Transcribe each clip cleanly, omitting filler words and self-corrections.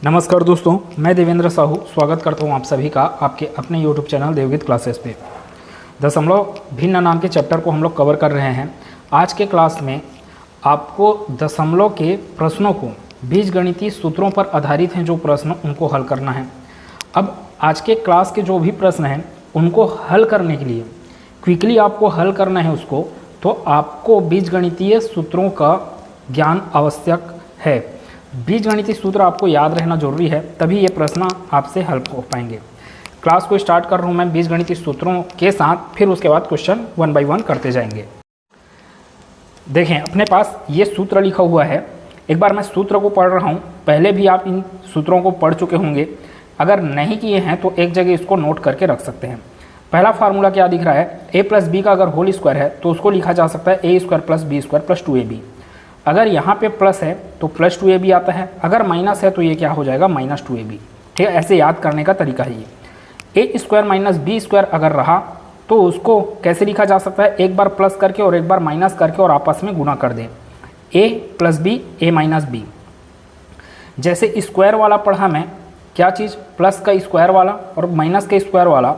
नमस्कार दोस्तों, मैं देवेंद्र साहू स्वागत करता हूं आप सभी का आपके अपने YouTube चैनल देवगीत क्लासेस पे। दशमलव भिन्न नाम के चैप्टर को हम लोग कवर कर रहे हैं। आज के क्लास में आपको दशमलव के प्रश्नों को बीजगणितीय सूत्रों पर आधारित हैं जो प्रश्न उनको हल करना है। अब आज के क्लास के जो भी प्रश्न हैं उनको हल करने के लिए क्विकली आपको हल करना है उसको, तो आपको बीजगणितीय सूत्रों का ज्ञान आवश्यक है। बीजगणितीय सूत्र आपको याद रहना जरूरी है, तभी ये प्रश्न आपसे हल हो पाएंगे। क्लास को स्टार्ट कर रहा हूँ मैं बीजगणितीय सूत्रों के साथ, फिर उसके बाद क्वेश्चन 1 बाय 1 करते जाएंगे। देखें, अपने पास ये सूत्र लिखा हुआ है। एक बार मैं सूत्र को पढ़ रहा हूँ, पहले भी आप इन सूत्रों को पढ़ चुके होंगे। अगर नहीं किए हैं तो एक जगह इसको नोट करके रख सकते हैं। पहला फार्मूला क्या दिख रहा है, a प्लस बी का अगर होल स्क्वायर है तो उसको लिखा जा सकता है a square plus B square plus 2ab। अगर यहाँ पे प्लस है तो प्लस 2ab आता है, अगर माइनस है तो ये क्या हो जाएगा माइनस 2ab। ठीक है, ऐसे याद करने का तरीका है ये। a square minus B square अगर रहा तो उसको कैसे लिखा जा सकता है, एक बार प्लस करके और एक बार माइनस करके और आपस में गुणा कर दें। a plus B a minus B. जैसे स्क्वायर वाला पढ़ा मैं, क्या चीज़, प्लस का स्क्वायर वाला और माइनस का स्क्वायर वाला,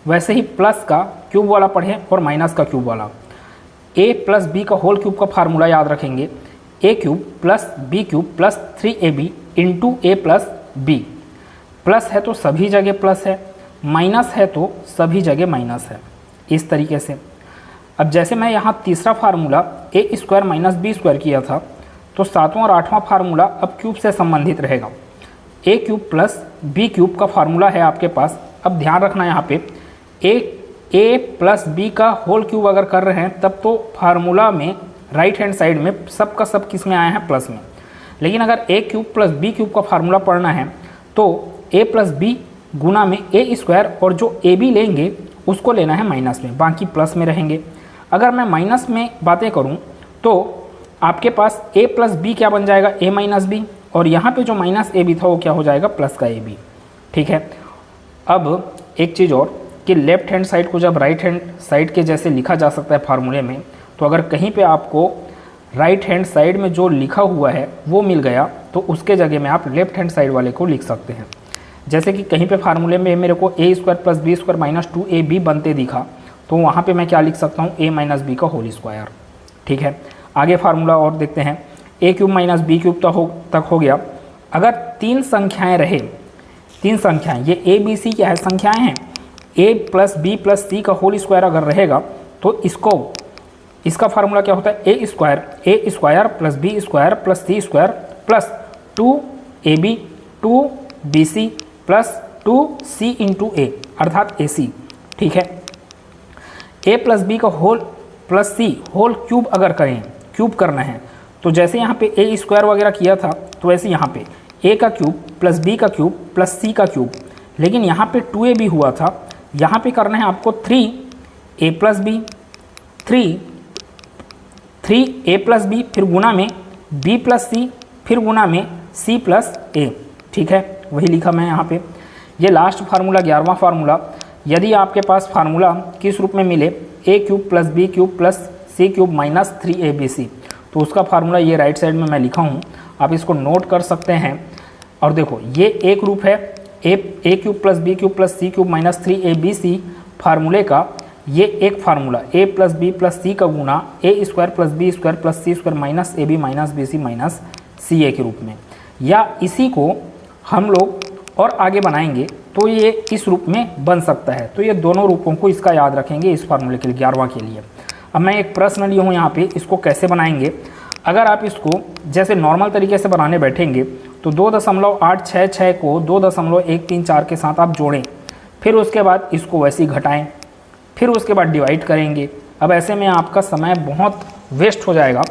वैसे ही प्लस का क्यूब वाला पढ़ें और माइनस का क्यूब वाला। a प्लस बी का होल क्यूब का फार्मूला याद रखेंगे, a cube plus B cube plus 3ab into A plus B. Plus है तो सभी जगह प्लस है, माइनस है तो सभी जगह माइनस है, इस तरीके से। अब जैसे मैं यहाँ तीसरा formula a square minus B square किया था, तो सातवां और आठवां फार्मूला अब क्यूब से संबंधित रहेगा। a cube plus B cube का फार्मूला है आपके पास। अब ध्यान रखना यहाँ पे a प्लस बी का होल क्यूब अगर कर रहे हैं तब तो फार्मूला में राइट हैंड साइड में सब का सब किस में आया है, प्लस में। लेकिन अगर a cube plus B cube का फार्मूला पढ़ना है तो a प्लस बी गुना में a स्क्वायर और जो a b लेंगे उसको लेना है माइनस में, बाकी प्लस में रहेंगे। अगर मैं माइनस में बातें करूं तो आपके पास a प्लस बी क्या बन जाएगा, a माइनस बी, और यहाँ पे जो माइनस a b था वो क्या हो जाएगा, प्लस का a b। ठीक है, अब एक चीज़ और कि लेफ्ट हैंड साइड को जब राइट हैंड साइड के जैसे लिखा जा सकता है फार्मूले में, तो अगर कहीं पे आपको राइट हैंड साइड में जो लिखा हुआ है वो मिल गया तो उसके जगह में आप लेफ्ट हैंड साइड वाले को लिख सकते हैं। जैसे कि कहीं पे फार्मूले में मेरे को a square plus B square minus 2ab बनते दिखा, तो वहाँ पे मैं क्या लिख सकता हूँ, a माइनस बी का होल स्क्वायर। ठीक है, आगे फार्मूला और देखते हैं। a cube minus B cube तक हो गया। अगर तीन संख्याएँ रहे, तीन संख्याएँ, ये a b c क्या है, संख्याएँ हैं, a plus B plus C का होल स्क्वायर अगर रहेगा तो इसका फार्मूला क्या होता है, a square plus B square plus C square plus 2ab 2bc plus 2c into A अर्थात ac। ठीक है, a प्लस बी का whole plus C whole cube अगर करें, क्यूब करना है, तो जैसे यहाँ पे a स्क्वायर वगैरह किया था तो वैसे यहाँ पे a का क्यूब प्लस बी का क्यूब प्लस सी का क्यूब। लेकिन यहाँ पे 2ab हुआ था, यहाँ पे करना है आपको 3a plus B, 3a plus B, फिर गुना में b प्लस सी, फिर गुना में c प्लस a। ठीक है, वही लिखा मैं यहाँ पे। ये लास्ट फार्मूला 11वां फार्मूला, यदि आपके पास फार्मूला किस रूप में मिले, a cube plus B cube plus C cube minus 3abc, तो उसका फार्मूला ये राइट साइड में मैं लिखा हूँ, आप इसको नोट कर सकते हैं। और देखो ये एक रूप है, a cube plus B cube plus C cube minus 3abc फार्मूले का ये एक formula, a plus B plus C का गुना a square plus B square plus C square minus ab minus bc minus ca के रूप में, या इसी को हम लोग और आगे बनाएंगे तो ये इस रूप में बन सकता है। तो ये दोनों रूपों को इसका याद रखेंगे इस फार्मूले के लिए, 11वां के लिए। अब मैं एक प्रश्न लिया हूँ यहाँ पे, इसको कैसे बनाएंगे। अगर आप इसको जैसे नॉर्मल तरीके से बनाने बैठेंगे तो 2.866 को 2.134 के साथ आप जोड़ें, फिर उसके बाद इसको वैसे ही घटाएं, फिर उसके बाद डिवाइड करेंगे। अब ऐसे में आपका समय बहुत वेस्ट हो जाएगा।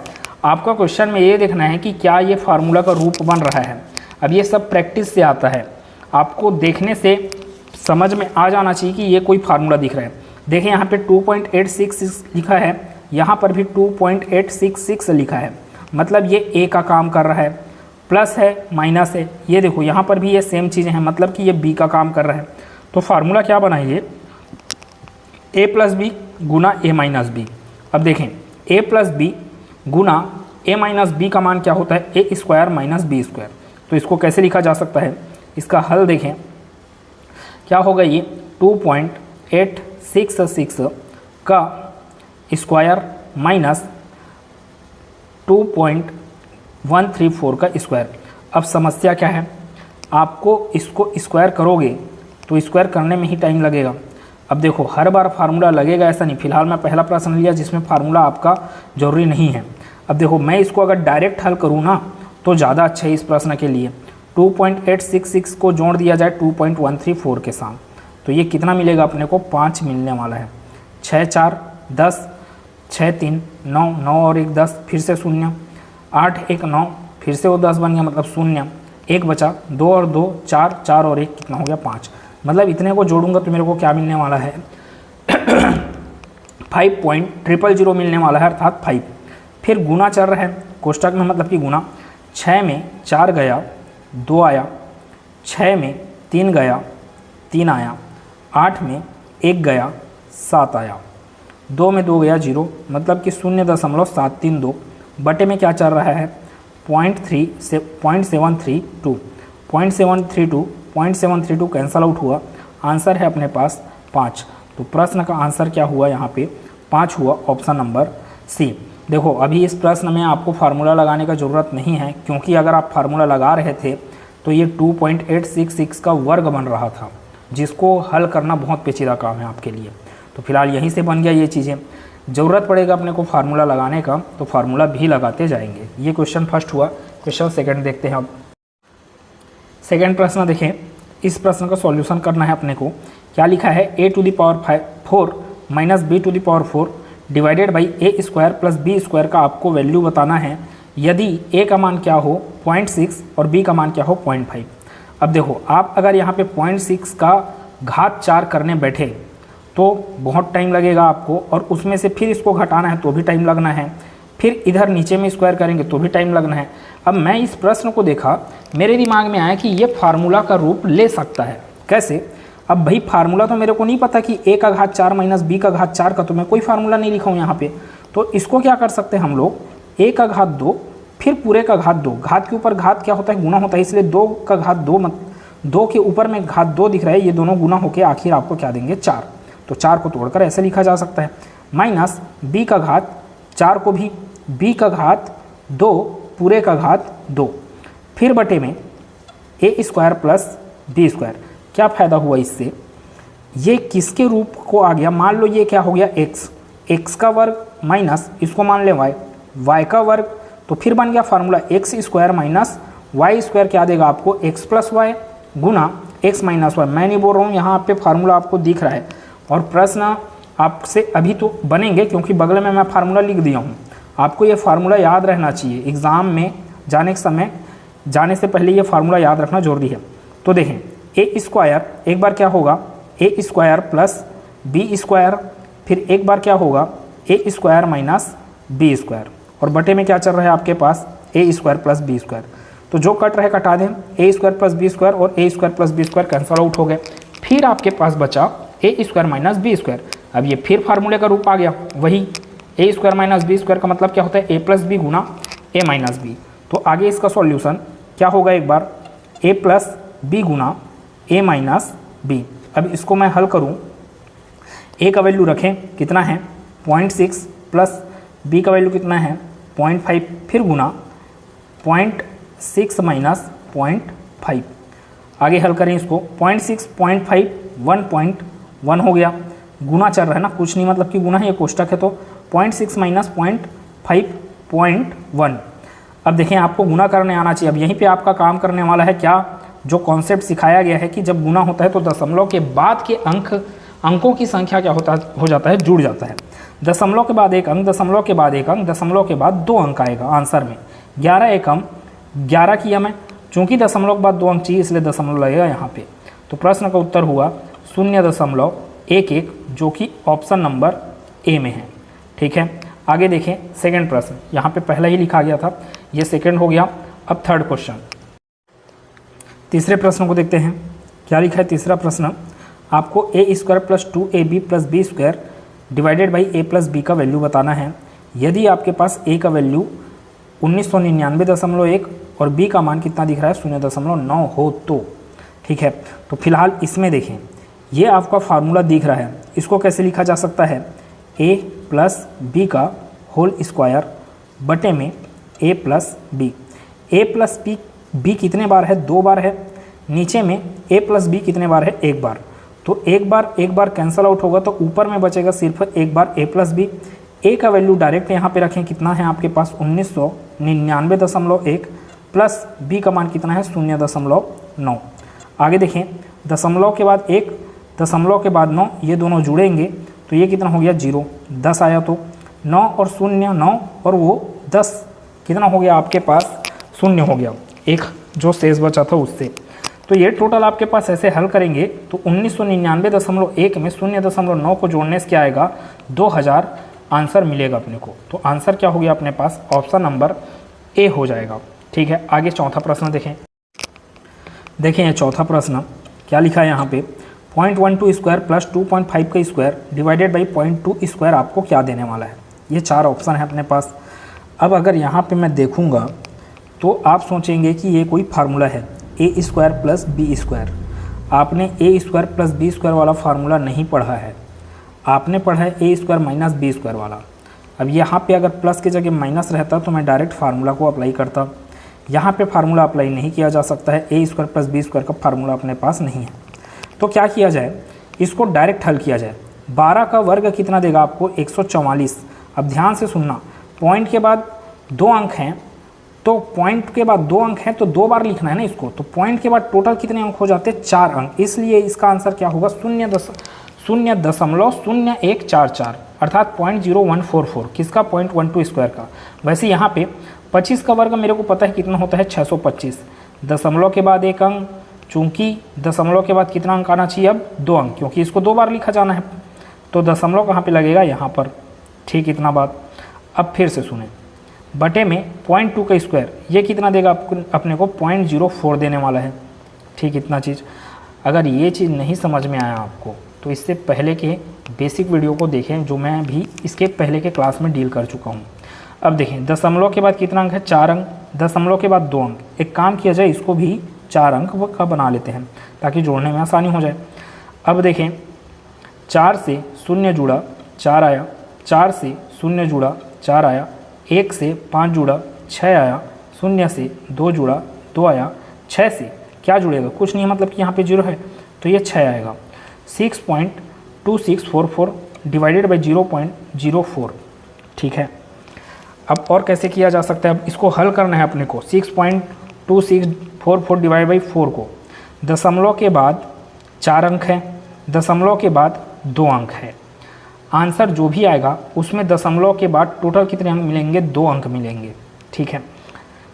आपका क्वेश्चन में ये देखना है कि क्या ये फार्मूला का रूप बन रहा है। अब ये सब प्रैक्टिस से आता है, आपको देखने से समझ में आ जाना चाहिए कि ये कोई फार्मूला दिख रहा है। देखें यहाँ पे 2.866 लिखा है, यहाँ पर भी 2.866 लिखा है, मतलब ये a का काम कर रहा है, प्लस है माइनस है। ये देखो यहाँ पर भी ये सेम चीज़ें हैं, मतलब कि ये b का काम कर रहा है। तो फार्मूला क्या बना ये, a प्लस बी गुना a माइनस बी। अब देखें a प्लस बी गुना a माइनस बी का मान क्या होता है, a square minus B square. तो इसको कैसे लिखा जा सकता है, इसका हल देखें क्या होगा। ये 2.866 का स्क्वायर माइनस 2.134 का स्क्वायर। अब समस्या क्या है, आपको इसको स्क्वायर करोगे तो स्क्वायर करने में ही टाइम लगेगा। अब देखो हर बार फार्मूला लगेगा ऐसा नहीं, फिलहाल मैं पहला प्रश्न लिया जिसमें फार्मूला आपका ज़रूरी नहीं है। अब देखो मैं इसको अगर डायरेक्ट हल करूँ ना तो ज़्यादा अच्छा है इस प्रश्न के लिए। 2.866 को जोड़ दिया जाए 2.134 के साथ तो ये कितना मिलेगा अपने को, 5 मिलने वाला है। 6 4 10, 6 3 9, 9 और 1 10, फिर से 0, 8 1 9, फिर से वो 10 बन गया मतलब 0, 1 बचा, 2 और 2 4, 4 और 1 कितना हो गया 5। मतलब इतने को जोड़ूंगा तो मेरे को क्या मिलने वाला है 5.000 मिलने वाला है, अर्थात 5। फिर गुना चल रहा है कोष्टक में, मतलब कि गुना। 6 में 4 गया 2 आया, 6 में 3 गया 3 आया, 8 में 1 गया 7 आया, 2 में 2 गया 0, मतलब कि 0.732। बटे में क्या चल रहा है 0.732, 0.732 कैंसल आउट हुआ। आंसर है अपने पास 5। तो प्रश्न का आंसर क्या हुआ यहाँ पे 5 हुआ, ऑप्शन नंबर सी। देखो अभी इस प्रश्न में आपको फार्मूला लगाने का ज़रूरत नहीं है, क्योंकि अगर आप फार्मूला लगा रहे थे तो ये 2.866 का वर्ग बन रहा था, जिसको हल करना बहुत पेचीदा काम है आपके लिए। तो फिलहाल यहीं से बन गया ये चीज़ें। ज़रूरत पड़ेगा अपने को फार्मूला लगाने का तो फार्मूला भी लगाते जाएंगे। ये क्वेश्चन फर्स्ट हुआ। क्वेश्चन सेकंड देखते हैं अब। सेकंड प्रश्न देखें, इस प्रश्न का सॉल्यूशन करना है अपने को। क्या लिखा है, a⁴ minus b⁴ divided by a² plus b² का आपको वैल्यू बताना है यदि a का मान क्या हो 0.6 और b का मान क्या हो 0.5। अब देखो आप अगर यहाँ पे 0.6 का घात 4 करने बैठे तो बहुत टाइम लगेगा आपको, और उसमें से फिर इसको घटाना है तो भी टाइम लगना है, फिर इधर नीचे में स्क्वायर करेंगे तो भी टाइम लगना है। अब मैं इस प्रश्न को देखा, मेरे दिमाग में आया कि ये फार्मूला का रूप ले सकता है। कैसे? अब भाई फार्मूला तो मेरे को नहीं पता कि a का घात 4 माइनस b का घात 4 का, तो मैं कोई फार्मूला नहीं लिखा हूँ यहाँ पे। तो इसको क्या कर सकते हैं हम लोग, a का घात 2 फिर पूरे का घात 2, घात के ऊपर घात क्या होता है गुना होता है, इसलिए 2 का घात 2 2 के ऊपर में घात 2 दिख रहा है, ये दोनों गुना होकर आखिर आपको क्या देंगे 4। तो 4 को तोड़कर ऐसे लिखा जा सकता है, माइनस b का घात 4 को भी b का घात 2 पूरे का घात 2, फिर बटे में a² प्लस b²। क्या फ़ायदा हुआ इससे, ये किसके रूप को आ गया, मान लो ये क्या हो गया x का वर्ग माइनस इसको मान लें y का वर्ग, तो फिर बन गया फार्मूला x² माइनस y² क्या देगा आपको x प्लस वाई गुना x माइनस वाई। मैं नहीं बोल रहा हूँ, यहाँ पे फार्मूला आपको दिख रहा है और प्रश्न आपसे अभी तो बनेंगे क्योंकि बगल में मैं फार्मूला लिख दिया हूँ। आपको ये फार्मूला याद रहना चाहिए, एग्ज़ाम में जाने से पहले ये फार्मूला याद रखना जरूरी है। तो देखें a² एक बार क्या होगा a² प्लस b², फिर एक बार क्या होगा a² माइनस b², और बटे में क्या चल रहा है आपके पास a² प्लस b²। तो जो कट रहे कटा दें, a² प्लस b² और a² plus b² cancel out हो गए, फिर आपके पास बचा a² माइनस b²। अब ये फिर फार्मूले का रूप आ गया, वही a² माइनस b² का मतलब क्या होता है a प्लस बी गुना a माइनस बी। तो आगे इसका सॉल्यूशन क्या होगा, एक बार a प्लस बी गुना a माइनस बी। अब इसको मैं हल करूं, a का वैल्यू रखें कितना है 0.6 प्लस b का वैल्यू कितना है 0.5, फिर गुना 0.6 माइनस 0.5। आगे हल करें इसको, 0.6 0.5 1.1 हो गया, गुना चल रहा है ना, कुछ नहीं मतलब कि गुना है, ये कोष्टक है तो 0.6 माइनस 0.5 0.1। अब देखें आपको गुना करने आना चाहिए। अब यहीं पे आपका काम करने वाला है क्या, जो कॉन्सेप्ट सिखाया गया है कि जब गुना होता है तो दशमलव के बाद के अंकों की संख्या क्या हो जाता है, जुड़ जाता है। दशमलव के बाद एक अंक, दशमलव के बाद एक अंक, दशमलव के बाद 2 अंक आएगा आंसर में। 11 एकम 11 किया मैं, चूँकि दशमलव के बाद 2 अंक चाहिए इसलिए दशमलव लगेगा यहाँ पे। तो प्रश्न का उत्तर हुआ 0.11 जो कि ऑप्शन नंबर ए में है। ठीक है, आगे देखें सेकंड प्रश्न, यहाँ पे पहला ही लिखा गया था, ये सेकंड हो गया। अब थर्ड क्वेश्चन, तीसरे प्रश्न को देखते हैं। क्या लिखा है तीसरा प्रश्न, आपको a² plus 2ab plus b² divided by a plus b का वैल्यू बताना है यदि आपके पास a का वैल्यू 1999.1 और बी का मान कितना दिख रहा है 0.9 हो तो ठीक है। तो फिलहाल इसमें देखें, ये आपका फार्मूला दिख रहा है, इसको कैसे लिखा जा सकता है, a प्लस बी का होल स्क्वायर बटे में a plus B. A plus B कितने बार है, 2 बार है। नीचे में a प्लस बी कितने बार है, 1 बार। तो एक बार कैंसल आउट होगा तो ऊपर में बचेगा सिर्फ एक बार a प्लस बी। ए का वैल्यू डायरेक्ट यहाँ पे रखें, कितना है आपके पास 1999.1 प्लस बी का मान कितना है 0.9। आगे देखें, दशमलव के बाद 1, दशमलव के बाद 9, ये दोनों जुड़ेंगे तो ये कितना हो गया 0, 10 आया। तो 9 और 0 9 और वो 10 कितना हो गया आपके पास 0 हो गया, एक जो शेष बचा था उससे। तो ये टोटल आपके पास ऐसे हल करेंगे तो 1999.1 में 0.9 को जोड़ने से क्या आएगा 2000 आंसर मिलेगा अपने को। तो आंसर क्या हो गया अपने पास, ऑप्शन नंबर ए हो जाएगा। ठीक है, आगे चौथा प्रश्न देखें। देखें ये चौथा प्रश्न क्या लिखा है यहाँ पे, 0.12 स्क्वायर प्लस 2.5 का स्क्वायर डिवाइडेड बाई 0.2 स्क्वायर आपको क्या देने वाला है। ये 4 ऑप्शन है अपने पास। अब अगर यहाँ पे मैं देखूँगा तो आप सोचेंगे कि ये कोई फार्मूला है ए स्क्वायर प्लस बी स्क्वायर। आपने ए स्क्वायर प्लस बी स्क्वायर वाला फार्मूला नहीं पढ़ा है, आपने पढ़ा है ए स्क्वायर माइनस बी स्क्वायर वाला। अब यहाँ पे अगर प्लस की जगह माइनस रहता तो मैं डायरेक्ट फार्मूला को अप्लाई करता। यहाँ पे फार्मूला अप्लाई नहीं किया जा सकता है, ए स्क्वायर प्लस बी स्क्वायर का फार्मूला अपने पास नहीं है। तो क्या किया जाए, इसको डायरेक्ट हल किया जाए। 12 का वर्ग कितना देगा आपको 144। अब ध्यान से सुनना, पॉइंट के बाद 2 अंक हैं तो पॉइंट के बाद 2 अंक हैं तो 2 बार लिखना है ना इसको। तो पॉइंट के बाद टोटल कितने अंक हो जाते हैं 4 अंक, इसलिए इसका आंसर क्या होगा 0.0144 अर्थात 0.0144। किसका 0.12 स्क्वायर का। वैसे यहाँ पे 25 का वर्ग मेरे को पता है कितना होता है 625। दशमलव के बाद 1 अंक, चूंकि दशमलव के बाद कितना अंक आना चाहिए अब 2 अंक, क्योंकि इसको 2 बार लिखा जाना है। तो दशमलव कहाँ पे लगेगा यहाँ पर। ठीक, इतना बात। अब फिर से सुने, बटे में 0.2 का स्क्वायर ये कितना देगा अपने को 0.04 देने वाला है। ठीक, इतना चीज़। अगर ये चीज़ नहीं समझ में आया आपको तो इससे पहले के बेसिक वीडियो को देखें जो मैं भी इसके पहले के क्लास में डील कर चुका हूँ। अब देखें, दशमलव के बाद कितना अंक है 4 अंक, दशमलव के बाद 2 अंक। एक काम किया जाए, इसको भी 4 अंक का बना लेते हैं ताकि जोड़ने में आसानी हो जाए। अब देखें, 4 से 0 जुड़ा 4 आया, 4 से 0 जुड़ा 4 आया, 1 से 5 जुड़ा 6 आया, 0 से 2 जुड़ा 2 आया, 6 से क्या जुड़ेगा कुछ नहीं, मतलब कि यहाँ पे 0 है तो ये 6 आएगा। 6.2644 डिवाइडेड बाई 0.04। ठीक है, अब और कैसे किया जा सकता है, अब इसको हल करना है अपने को। 6.2644 डिवाइड बाई 4 को, दशमलव के बाद 4 अंक है, दशमलव के बाद 2 अंक है। आंसर जो भी आएगा उसमें दशमलव के बाद टोटल कितने अंक मिलेंगे 2 अंक मिलेंगे। ठीक है,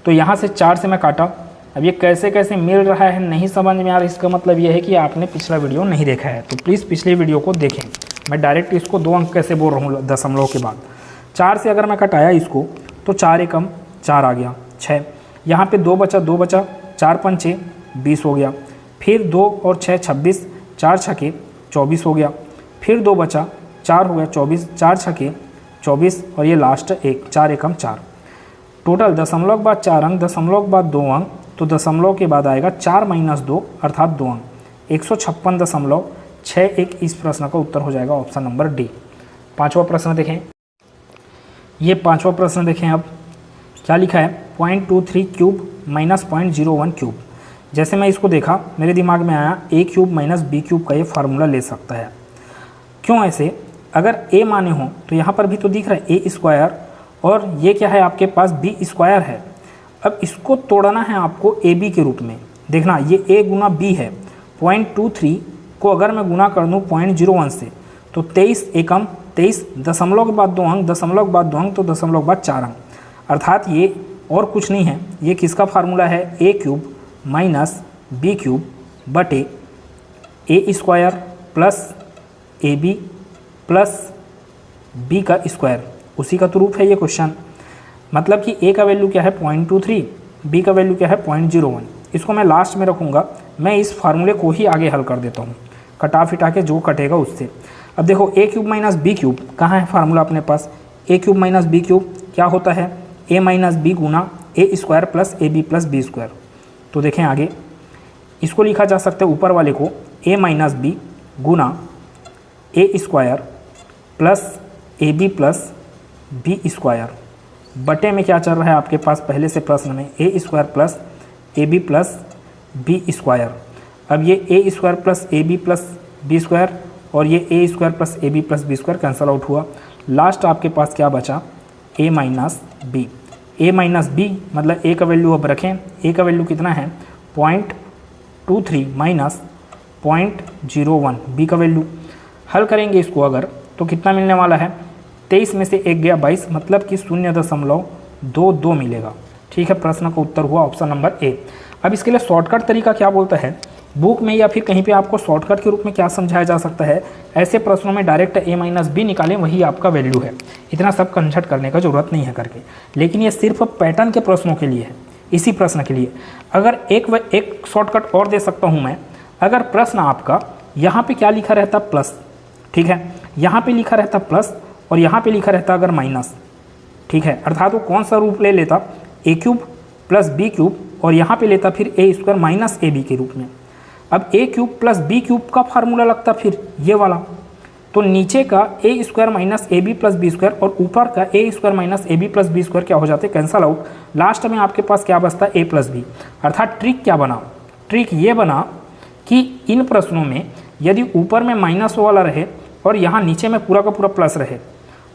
तो यहाँ से 4 से मैं काटा। अब ये कैसे कैसे मिल रहा है नहीं समझ में आ रहा, इसका मतलब ये है कि आपने पिछला वीडियो नहीं देखा है। तो प्लीज़ पिछले वीडियो को देखें। मैं डायरेक्ट इसको 2 अंक कैसे बोल रहा हूँ दशमलव के बाद। 4 से अगर मैं कटाया इसको तो 4 एकम 4 आ गया 6, यहाँ पे 2 बचा 2 बचा, 4 पंचे 20 हो गया, फिर 2 और 6 26, 4 छके 24 हो गया, फिर 2 बचा 4 हो गया 24, 4 छके 24 और ये लास्ट 1, 4 एकम 4। टोटल दशमलव के बाद 4 अंक, दशमलव के बाद 2 अंक, तो दशमलव के बाद आएगा 4 माइनस 2 अर्थात 2 अंक, 156.61। इस प्रश्न का उत्तर हो जाएगा ऑप्शन नंबर डी। 5वां प्रश्न देखें, ये 5वां प्रश्न देखें। अब क्या लिखा है 0.23 क्यूब माइनस 0.01 क्यूब। जैसे मैं इसको देखा मेरे दिमाग में आया ए क्यूब माइनस बी क्यूब का ये फार्मूला ले सकता है। क्यों ऐसे, अगर ए माने हो तो यहाँ पर भी तो दिख रहा है ए स्क्वायर और ये क्या है आपके पास बी स्क्वायर है। अब इसको तोड़ना है आपको ए बी के रूप में। देखना ये ए गुना बी है, 0.23 को अगर मैं गुना कर दूँ 0.01 से तो 23 एकम 23, दशमलव के बाद 2 अंक, दशमलव के बाद 2 अंक तो दशमलव के बाद 4 अंक, अर्थात ये और कुछ नहीं है, ये किसका फार्मूला है A cube minus B cube बटे A square plus A B plus B का स्क्वायर। उसी का तो रूप है ये क्वेश्चन। मतलब कि ए का वैल्यू क्या है 0.23, बी का वैल्यू क्या है 0.01। इसको मैं लास्ट में रखूँगा, मैं इस फार्मूले को ही आगे हल कर देता हूँ, कटा फिटा के जो कटेगा उससे। अब देखो A cube minus B cube कहाँ है फार्मूला अपने पास, A cube minus B cube क्या होता है ए माइनस बी गुना A square plus A B plus B square. तो देखें आगे, इसको लिखा जा सकता है ऊपर वाले को ए माइनस बी गुना A square plus A B plus B square बटे में क्या चल रहा है आपके पास पहले से प्रश्न में, A square plus A B plus B square. अब ये A square plus A B plus B square और ये A square plus A B plus B square cancel out हुआ। लास्ट आपके पास क्या बचा, A minus B. A minus B मतलब ए का वैल्यू अब रखें, ए का वैल्यू कितना है 0.23 माइनस 0.01, बी का वैल्यू हल करेंगे इसको अगर तो कितना मिलने वाला है, 23 में से 1 गया 22, मतलब कि 0.22 मिलेगा। ठीक है, प्रश्न का उत्तर हुआ ऑप्शन नंबर ए। अब इसके लिए शॉर्टकट तरीका क्या बोलता है, बुक में या फिर कहीं पे आपको शॉर्टकट के रूप में क्या समझाया जा सकता है, ऐसे प्रश्नों में डायरेक्ट ए माइनस बी निकालें, वही आपका वैल्यू है। इतना सब कंझट करने का जरूरत नहीं है करके, लेकिन ये सिर्फ पैटर्न के प्रश्नों के लिए है। इसी प्रश्न के लिए अगर एक शॉर्टकट और दे सकता हूँ मैं, अगर प्रश्न आपका यहाँ पे क्या लिखा रहता प्लस, ठीक है, यहाँ पे लिखा रहता प्लस और यहाँ पे लिखा रहता अगर माइनस, ठीक है, अर्थात वो कौन सा रूप ले लेता, A cube plus B cube और यहाँ पे लेता फिर A square minus A B के रूप में। अब A cube plus B cube का फार्मूला लगता फिर ये वाला, तो नीचे का A square minus A B plus B square और ऊपर का A square minus A B plus B square क्या हो जाते, कैंसल आउट। लास्ट में आपके पास क्या बचता, ए प्लस बी। अर्थात ट्रिक क्या बना, ट्रिक ये बना कि इन प्रश्नों में यदि ऊपर में माइनस वाला रहे और यहाँ नीचे में पूरा का पूरा प्लस रहे,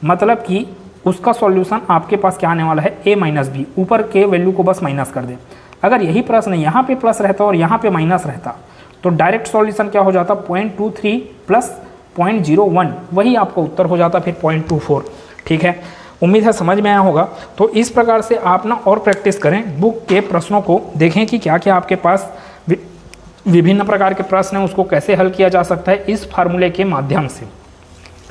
मतलब कि उसका सॉल्यूशन आपके पास क्या आने वाला है, ए माइनस बी, ऊपर के वैल्यू को बस माइनस कर दे। अगर यही प्रश्न यहाँ पे प्लस रहता और यहाँ पे माइनस रहता तो डायरेक्ट सॉल्यूशन क्या हो जाता, 0.23 प्लस 0.01, वही आपका उत्तर हो जाता फिर 0.24। ठीक है, उम्मीद है समझ में आया होगा। तो इस प्रकार से आप ना और प्रैक्टिस करें, बुक के प्रश्नों को देखें कि क्या क्या आपके पास विभिन्न प्रकार के प्रश्न हैं, उसको कैसे हल किया जा सकता है इस फार्मूले के माध्यम से।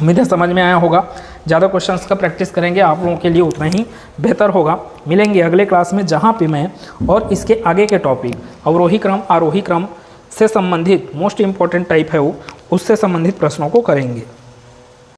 उम्मीद है समझ में आया होगा। ज़्यादा क्वेश्चंस का प्रैक्टिस करेंगे आप लोगों के लिए उतना ही बेहतर होगा। मिलेंगे अगले क्लास में, जहाँ पे मैं और इसके आगे के टॉपिक अवरोही क्रम आरोही क्रम से संबंधित मोस्ट इम्पॉर्टेंट टाइप है वो, उससे संबंधित प्रश्नों को करेंगे।